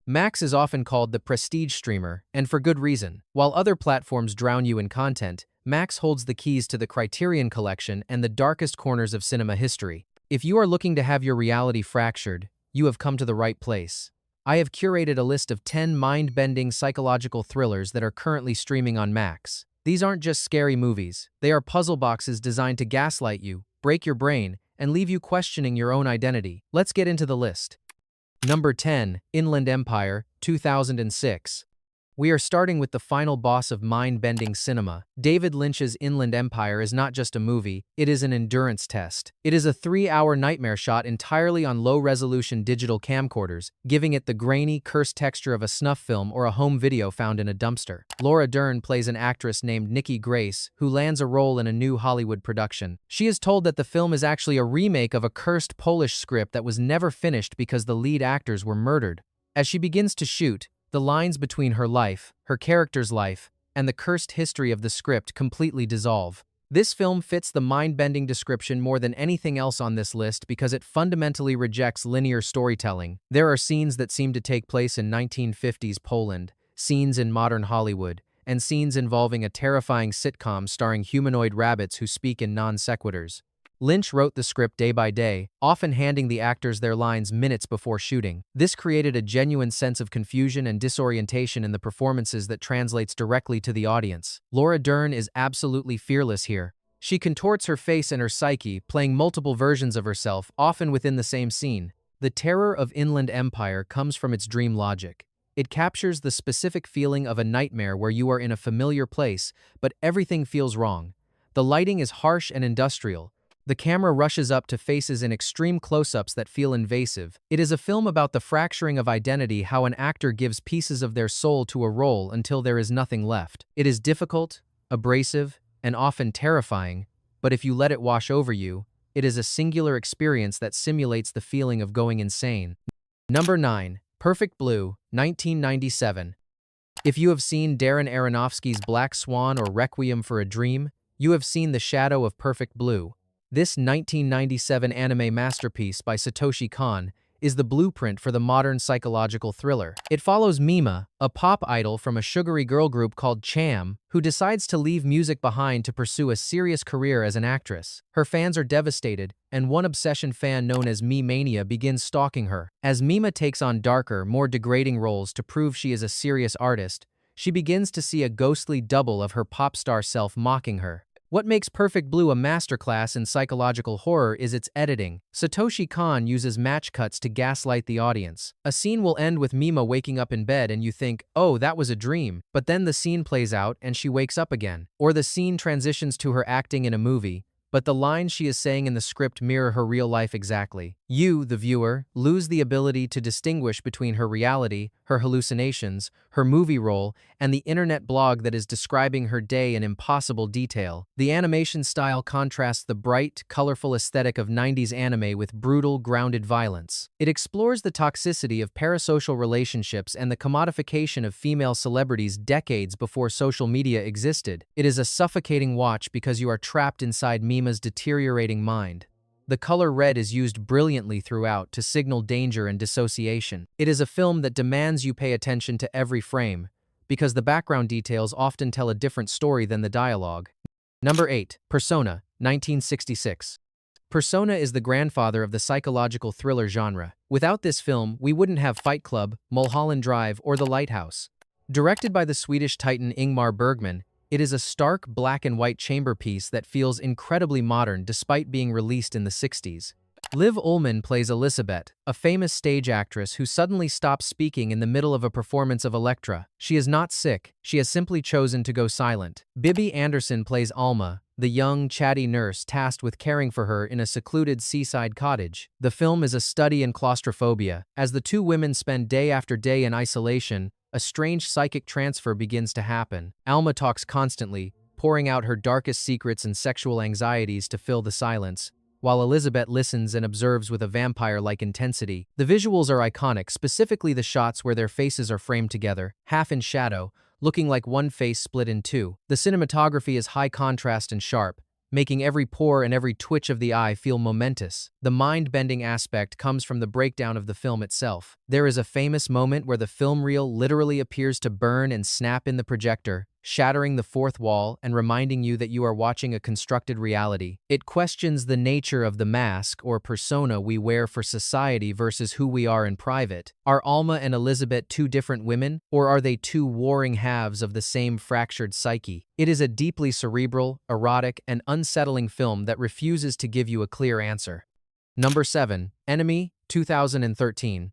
Max is often called the prestige streamer, and for good reason. While other platforms drown you in content, Max holds the keys to the Criterion Collection and the darkest corners of cinema history. If you are looking to have your reality fractured, you have come to the right place. I have curated a list of 10 mind-bending psychological thrillers that are currently streaming on Max. These aren't just scary movies. They are puzzle boxes designed to gaslight you, break your brain, and leave you questioning your own identity. Let's get into the list. Number 10, Inland Empire, 2006. We are starting with the final boss of mind-bending cinema. David Lynch's Inland Empire is not just a movie, it is an endurance test. It is a 3-hour nightmare shot entirely on low-resolution digital camcorders, giving it the grainy, cursed texture of a snuff film or a home video found in a dumpster. Laura Dern plays an actress named Nikki Grace, who lands a role in a new Hollywood production. She is told that the film is actually a remake of a cursed Polish script that was never finished because the lead actors were murdered. As she begins to shoot, the lines between her life, her character's life, and the cursed history of the script completely dissolve. This film fits the mind-bending description more than anything else on this list because it fundamentally rejects linear storytelling. There are scenes that seem to take place in 1950s Poland, scenes in modern Hollywood, and scenes involving a terrifying sitcom starring humanoid rabbits who speak in non-sequiturs. Lynch wrote the script day by day, often handing the actors their lines minutes before shooting. This created a genuine sense of confusion and disorientation in the performances that translates directly to the audience. Laura Dern is absolutely fearless here. She contorts her face and her psyche, playing multiple versions of herself, often within the same scene. The terror of Inland Empire comes from its dream logic. It captures the specific feeling of a nightmare where you are in a familiar place, but everything feels wrong. The lighting is harsh and industrial. The camera rushes up to faces in extreme close-ups that feel invasive. It is a film about the fracturing of identity, how an actor gives pieces of their soul to a role until there is nothing left. It is difficult, abrasive, and often terrifying, but if you let it wash over you, it is a singular experience that simulates the feeling of going insane. Number 9, Perfect Blue, 1997. If you have seen Darren Aronofsky's Black Swan or Requiem for a Dream, you have seen the shadow of Perfect Blue. This 1997 anime masterpiece by Satoshi Kon is the blueprint for the modern psychological thriller. It follows Mima, a pop idol from a sugary girl group called Cham, who decides to leave music behind to pursue a serious career as an actress. Her fans are devastated, and one obsession fan known as Me-Mania begins stalking her. As Mima takes on darker, more degrading roles to prove she is a serious artist, she begins to see a ghostly double of her pop star self mocking her. What makes Perfect Blue a masterclass in psychological horror is its editing. Satoshi Kon uses match cuts to gaslight the audience. A scene will end with Mima waking up in bed and you think, oh, that was a dream, but then the scene plays out and she wakes up again. Or the scene transitions to her acting in a movie, but the lines she is saying in the script mirror her real life exactly. You, the viewer, lose the ability to distinguish between her reality, her hallucinations, her movie role, and the internet blog that is describing her day in impossible detail. The animation style contrasts the bright, colorful aesthetic of 90s anime with brutal, grounded violence. It explores the toxicity of parasocial relationships and the commodification of female celebrities decades before social media existed. It is a suffocating watch because you are trapped inside Mima's deteriorating mind. The color red is used brilliantly throughout to signal danger and dissociation. It is a film that demands you pay attention to every frame, because the background details often tell a different story than the dialogue. Number 8, Persona, 1966. Persona is the grandfather of the psychological thriller genre. Without this film, we wouldn't have Fight Club, Mulholland Drive, or The Lighthouse. Directed by the Swedish titan Ingmar Bergman, it is a stark black and white chamber piece that feels incredibly modern despite being released in the 60s. Liv Ullmann plays Elisabeth, a famous stage actress who suddenly stops speaking in the middle of a performance of Elektra. She is not sick, she has simply chosen to go silent. Bibi Andersson plays Alma, the young, chatty nurse tasked with caring for her in a secluded seaside cottage. The film is a study in claustrophobia. As the two women spend day after day in isolation, a strange psychic transfer begins to happen. Alma talks constantly, pouring out her darkest secrets and sexual anxieties to fill the silence, while Elisabeth listens and observes with a vampire-like intensity. The visuals are iconic, specifically the shots where their faces are framed together, half in shadow, looking like one face split in two. The cinematography is high contrast and sharp, making every pore and every twitch of the eye feel momentous. The mind-bending aspect comes from the breakdown of the film itself. There is a famous moment where the film reel literally appears to burn and snap in the projector, shattering the fourth wall and reminding you that you are watching a constructed reality. It questions the nature of the mask or persona we wear for society versus who we are in private. Are Alma and Elizabeth two different women, or are they two warring halves of the same fractured psyche? It is a deeply cerebral, erotic, and unsettling film that refuses to give you a clear answer. Number 7. Enemy, 2013.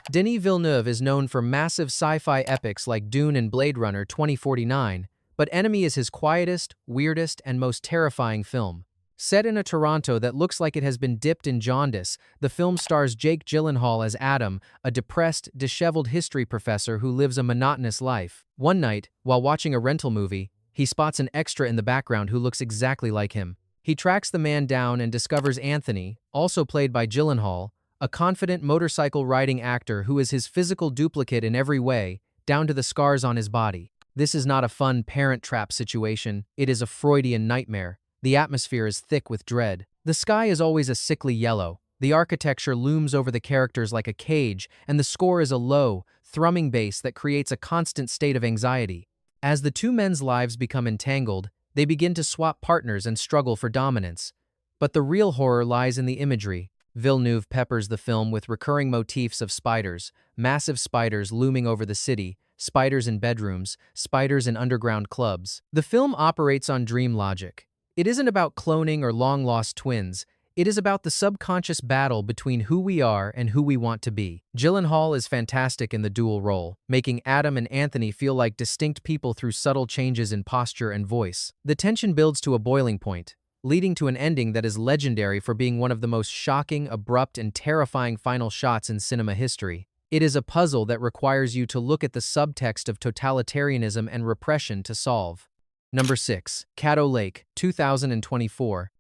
Denis Villeneuve is known for massive sci-fi epics like Dune and Blade Runner 2049, but Enemy is his quietest, weirdest, and most terrifying film. Set in a Toronto that looks like it has been dipped in jaundice, the film stars Jake Gyllenhaal as Adam, a depressed, disheveled history professor who lives a monotonous life. One night, while watching a rental movie, he spots an extra in the background who looks exactly like him. He tracks the man down and discovers Anthony, also played by Gyllenhaal, a confident motorcycle-riding actor who is his physical duplicate in every way, down to the scars on his body. This is not a fun parent trap situation, it is a Freudian nightmare. The atmosphere is thick with dread. The sky is always a sickly yellow. The architecture looms over the characters like a cage, and the score is a low, thrumming bass that creates a constant state of anxiety. As the two men's lives become entangled, they begin to swap partners and struggle for dominance. But the real horror lies in the imagery. Villeneuve peppers the film with recurring motifs of spiders, massive spiders looming over the city, spiders in bedrooms, spiders in underground clubs. The film operates on dream logic. It isn't about cloning or long-lost twins. It is about the subconscious battle between who we are and who we want to be. Gyllenhaal is fantastic in the dual role, making Adam and Anthony feel like distinct people through subtle changes in posture and voice. The tension builds to a boiling point, leading to an ending that is legendary for being one of the most shocking, abrupt, and terrifying final shots in cinema history. It is a puzzle that requires you to look at the subtext of totalitarianism and repression to solve. Number 6. Caddo Lake, 2024.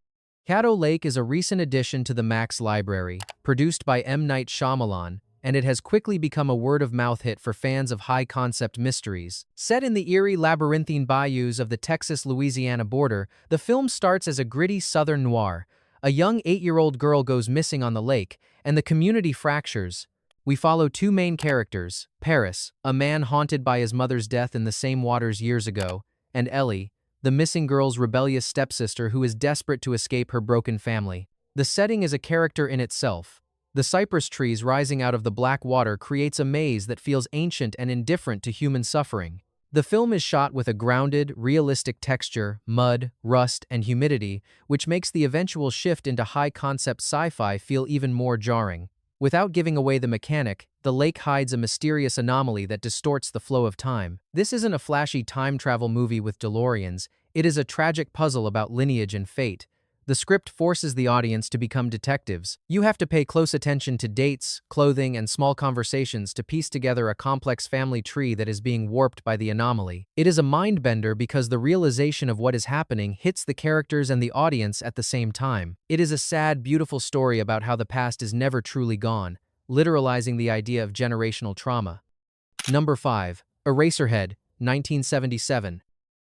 Caddo Lake is a recent addition to the Max library, produced by M. Night Shyamalan, and it has quickly become a word-of-mouth hit for fans of high-concept mysteries. Set in the eerie, labyrinthine bayous of the Texas-Louisiana border, the film starts as a gritty southern noir. A young 8-year-old girl goes missing on the lake, and the community fractures. We follow two main characters, Paris, a man haunted by his mother's death in the same waters years ago, and Ellie, the missing girl's rebellious stepsister who is desperate to escape her broken family. The setting is a character in itself. The cypress trees rising out of the black water creates a maze that feels ancient and indifferent to human suffering. The film is shot with a grounded, realistic texture, mud, rust, and humidity, which makes the eventual shift into high-concept sci-fi feel even more jarring. Without giving away the mechanic, the lake hides a mysterious anomaly that distorts the flow of time. This isn't a flashy time travel movie with DeLoreans, it is a tragic puzzle about lineage and fate. The script forces the audience to become detectives. You have to pay close attention to dates, clothing, and small conversations to piece together a complex family tree that is being warped by the anomaly. It is a mind-bender because the realization of what is happening hits the characters and the audience at the same time. It is a sad, beautiful story about how the past is never truly gone, literalizing the idea of generational trauma. Number 5. Eraserhead, 1977.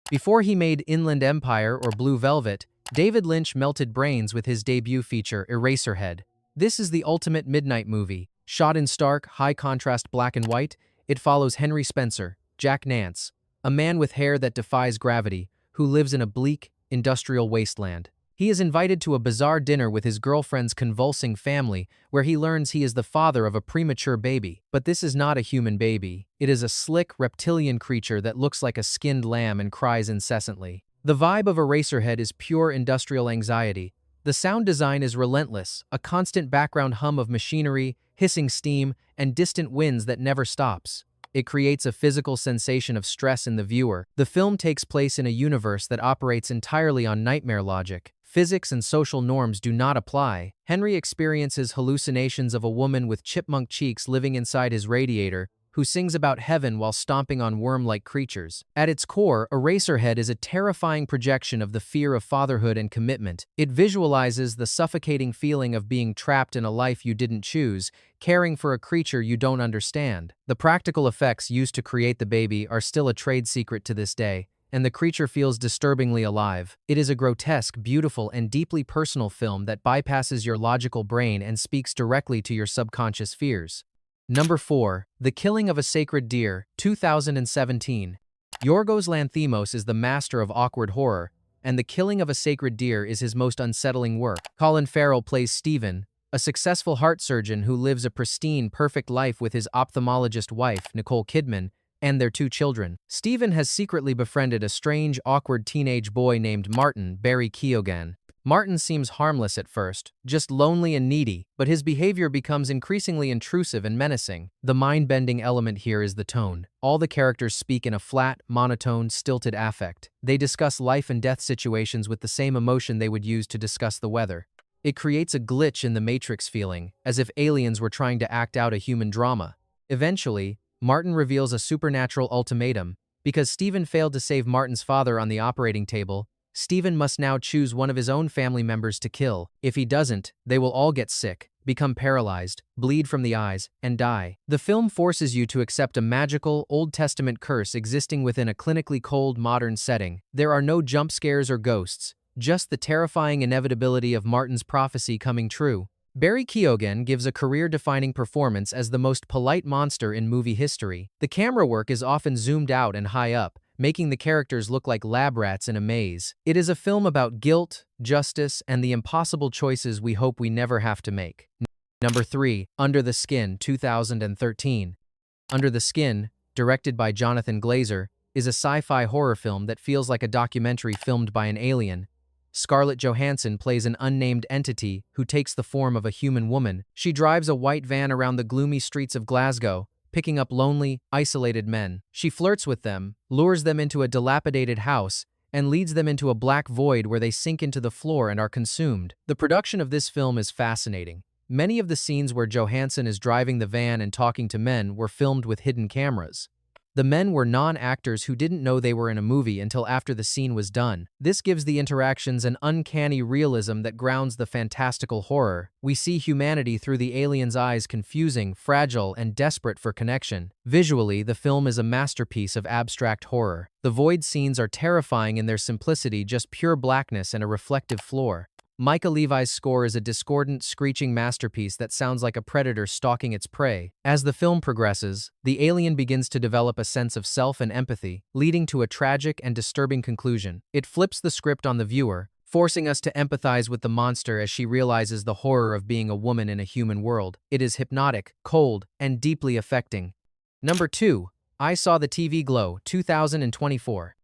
Before he made Inland Empire or Blue Velvet, David Lynch melted brains with his debut feature, Eraserhead. This is the ultimate midnight movie. Shot in stark, high-contrast black and white, it follows Henry Spencer, Jack Nance, a man with hair that defies gravity, who lives in a bleak, industrial wasteland. He is invited to a bizarre dinner with his girlfriend's convulsing family, where he learns he is the father of a premature baby. But this is not a human baby. It is a slick, reptilian creature that looks like a skinned lamb and cries incessantly. The vibe of Eraserhead is pure industrial anxiety. The sound design is relentless, a constant background hum of machinery, hissing steam, and distant winds that never stops. It creates a physical sensation of stress in the viewer. The film takes place in a universe that operates entirely on nightmare logic. Physics and social norms do not apply. Henry experiences hallucinations of a woman with chipmunk cheeks living inside his radiator, who sings about heaven while stomping on worm-like creatures. At its core, Eraserhead is a terrifying projection of the fear of fatherhood and commitment. It visualizes the suffocating feeling of being trapped in a life you didn't choose, caring for a creature you don't understand. The practical effects used to create the baby are still a trade secret to this day, and the creature feels disturbingly alive. It is a grotesque, beautiful, and deeply personal film that bypasses your logical brain and speaks directly to your subconscious fears. Number 4. The Killing of a Sacred Deer, 2017. Yorgos Lanthimos is the master of awkward horror, and The Killing of a Sacred Deer is his most unsettling work. Colin Farrell plays Stephen, a successful heart surgeon who lives a pristine, perfect life with his ophthalmologist wife, Nicole Kidman, and their 2 children. Stephen has secretly befriended a strange, awkward teenage boy named Martin, Barry Keoghan. Martin seems harmless at first, just lonely and needy, but his behavior becomes increasingly intrusive and menacing. The mind-bending element here is the tone. All the characters speak in a flat, monotone, stilted affect. They discuss life and death situations with the same emotion they would use to discuss the weather. It creates a glitch in the Matrix feeling, as if aliens were trying to act out a human drama. Eventually, Martin reveals a supernatural ultimatum. Because Stephen failed to save Martin's father on the operating table, Stephen must now choose one of his own family members to kill. If he doesn't, they will all get sick, become paralyzed, bleed from the eyes, and die. The film forces you to accept a magical, Old Testament curse existing within a clinically cold, modern setting. There are no jump scares or ghosts, just the terrifying inevitability of Martin's prophecy coming true. Barry Keoghan gives a career-defining performance as the most polite monster in movie history. The camera work is often zoomed out and high up, making the characters look like lab rats in a maze. It is a film about guilt, justice, and the impossible choices we hope we never have to make. Number 3. Under the Skin, 2013. Under the Skin, directed by Jonathan Glazer, is a sci-fi horror film that feels like a documentary filmed by an alien. Scarlett Johansson plays an unnamed entity who takes the form of a human woman. She drives a white van around the gloomy streets of Glasgow, picking up lonely, isolated men. She flirts with them, lures them into a dilapidated house, and leads them into a black void where they sink into the floor and are consumed. The production of this film is fascinating. Many of the scenes where Johansson is driving the van and talking to men were filmed with hidden cameras. The men were non-actors who didn't know they were in a movie until after the scene was done. This gives the interactions an uncanny realism that grounds the fantastical horror. We see humanity through the alien's eyes, confusing, fragile, and desperate for connection. Visually, the film is a masterpiece of abstract horror. The void scenes are terrifying in their simplicity, just pure blackness and a reflective floor. Micah Levi's score is a discordant, screeching masterpiece that sounds like a predator stalking its prey. As the film progresses, the alien begins to develop a sense of self and empathy, leading to a tragic and disturbing conclusion. It flips the script on the viewer, forcing us to empathize with the monster as she realizes the horror of being a woman in a human world. It is hypnotic, cold, and deeply affecting. Number 2. I Saw the TV Glow, 2024.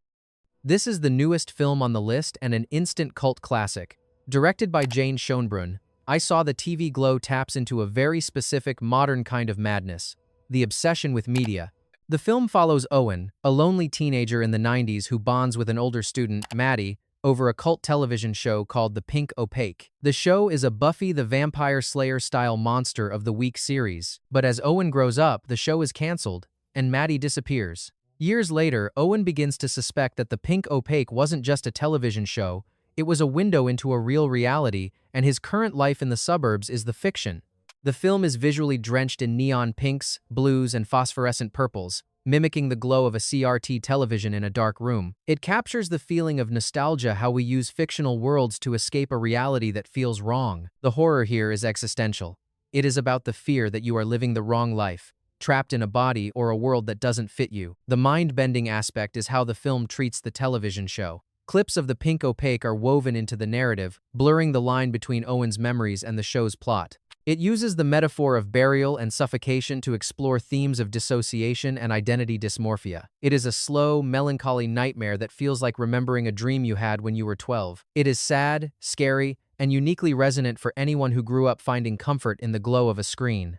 This is the newest film on the list and an instant cult classic. Directed by Jane Schoenbrunn, I Saw the TV Glow taps into a very specific modern kind of madness, the obsession with media. The film follows Owen, a lonely teenager in the 90s who bonds with an older student, Maddie, over a cult television show called The Pink Opaque. The show is a Buffy the Vampire Slayer-style monster of the week series, but as Owen grows up, the show is cancelled, and Maddie disappears. Years later, Owen begins to suspect that The Pink Opaque wasn't just a television show. It was a window into a real reality, and his current life in the suburbs is the fiction. The film is visually drenched in neon pinks, blues, and phosphorescent purples, mimicking the glow of a CRT television in a dark room. It captures the feeling of nostalgia, how we use fictional worlds to escape a reality that feels wrong. The horror here is existential. It is about the fear that you are living the wrong life, trapped in a body or a world that doesn't fit you. The mind-bending aspect is how the film treats the television show. Clips of The Pink Opaque are woven into the narrative, blurring the line between Owen's memories and the show's plot. It uses the metaphor of burial and suffocation to explore themes of dissociation and identity dysmorphia. It is a slow, melancholy nightmare that feels like remembering a dream you had when you were 12. It is sad, scary, and uniquely resonant for anyone who grew up finding comfort in the glow of a screen.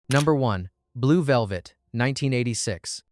Number 1. Blue Velvet, 1986.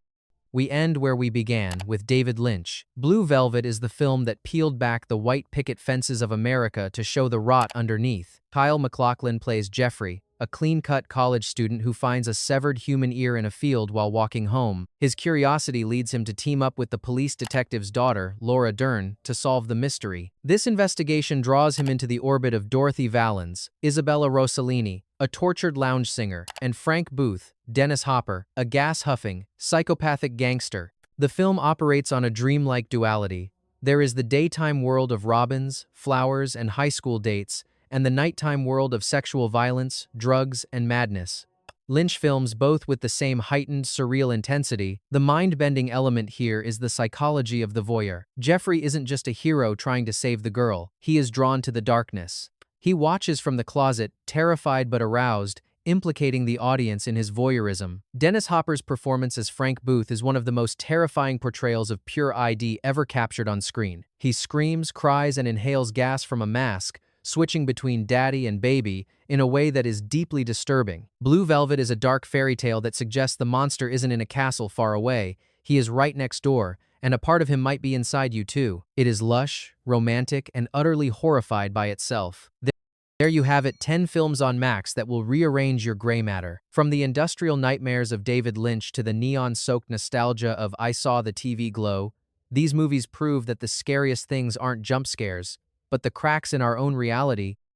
We end where we began, with David Lynch. Blue Velvet is the film that peeled back the white picket fences of America to show the rot underneath. Kyle MacLachlan plays Jeffrey, a clean-cut college student who finds a severed human ear in a field while walking home. His curiosity leads him to team up with the police detective's daughter, Laura Dern, to solve the mystery. This investigation draws him into the orbit of Dorothy Valens, Isabella Rossellini, a tortured lounge singer, and Frank Booth, Dennis Hopper, a gas-huffing, psychopathic gangster. The film operates on a dreamlike duality. There is the daytime world of robins, flowers, and high school dates, and the nighttime world of sexual violence, drugs, and madness. Lynch films both with the same heightened, surreal intensity. The mind-bending element here is the psychology of the voyeur. Jeffrey isn't just a hero trying to save the girl, he is drawn to the darkness. He watches from the closet, terrified but aroused, implicating the audience in his voyeurism. Dennis Hopper's performance as Frank Booth is one of the most terrifying portrayals of pure ID ever captured on screen. He screams, cries, and inhales gas from a mask, switching between daddy and baby in a way that is deeply disturbing. Blue Velvet is a dark fairy tale that suggests the monster isn't in a castle far away, he is right next door, and a part of him might be inside you too. It is lush, romantic, and utterly horrified by itself. There you have it, 10 films on Max that will rearrange your gray matter. From the industrial nightmares of David Lynch to the neon-soaked nostalgia of I Saw the TV Glow, these movies prove that the scariest things aren't jump scares, but the cracks in our own reality